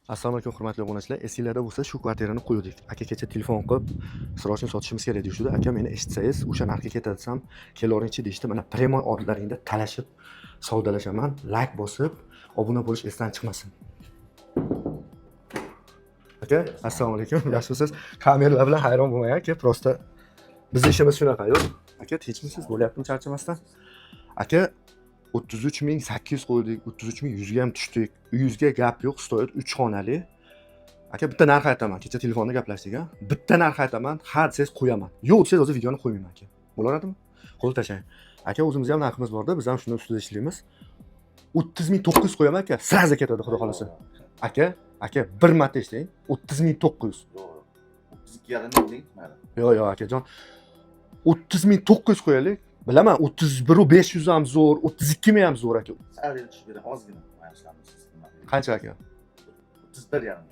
Assalomu alaykum hurmatli obunachilar. Esinglarda bo'lsa, shu kvartirani qo'ydik. Aka kecha telefon qilib, srочно sotishimiz kerak deyishdi. Aka meni eshitsangiz, o'sha narxga ketadi desam, kelavering-chi deyishdi. Mana premon oldlaringda talashib savdolashaman. Like bosib, obuna bo'lish esdan chiqmasin. Aka, assalomu alaykum. Yaxshimisiz? Kameralar bilan hayron bo'lmang aka, prosta bizning ishimiz shunaqa-yu. Aka, tinchmisiz? Bo'lyaptimi charchamasdan? Aka 33.800 qo'ydik, 33.100 ga ham tushdik. Uyingizga gap yo'q, stoyat 3 xonali. Aka bitta narx aytaman. Kecha telefonda gaplashdik a. Bitta narx aytaman, ha desangiz qo'yaman. Yo'q desangiz hozir videoni qo'ymayman aka. Bo'laveradimi? Qo'l tashlang. Aka o'zimizga ham narximiz bor-da, biz ham shuni ustida ishlaymiz. 30.900 qo'yaman aka, siraza ketadi xudo xolasa. Aka bir marta eshitting. 30.900. 32 yarimdan deng, mayli. Yo'q akajon. 30.900 qo'yaylik. Bilaman 31.500 ham zo'r, 32 ham zo'r aka. Salari tushib beradi, ozgina mayishlarimiz. Qancha aka? 31 yarim.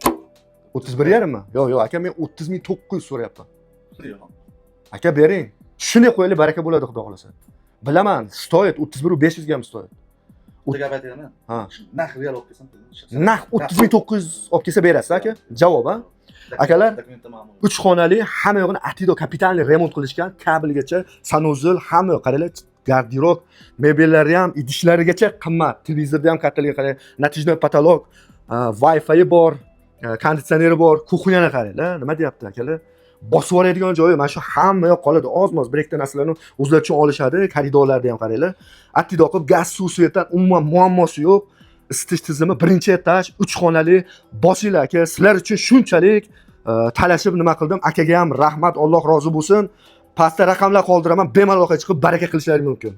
31.5 mi? Yo'q aka, men 30.900 so'rayapman. Yo'q. Aka bering. Shunday qo'yaylik, baraka bo'ladi xudo xolasa. Bilaman, stoyat 31.500 ga ham stoyat. O'ta gap aytaman. Ha. Narx real olib kelsam, Narx 30.900 olib kelsa berasiz aka? Javob ha? Akalar 3 xonali, hamma yo'g'ini atido kapitalniy remont qilishgan, kabelgacha, sanuzil, hamma yo'q. Qaranglar, garderob, mebellari ham, idishlarigacha qimmat. Televizorda ham kattaligini qarang, natijnoy potolok, Wi-Fi bor, konditsioneri bor, kuxnyani qaranglar. Nima deyapti akalar? Bosib oladigan joyi mana shu hamma yoq qoladi. Oz-moz bir ikkita narsalarni o'zlari uchun olishadi. Koridorlarda ham qaranglar. Atido qilib gaz, suv, svetdan umuman muammosi yo'q. Isitish tizimi birinchi etaj, 3 xonali. Bosinglar aka, sizlar uchun shunchalik talashib nima qildim. Akaga ham rahmat, Alloh rozi bo'lsin. Pastda raqamlar qoldiraman, bemalol chiqib baraka qilishlaring mumkin.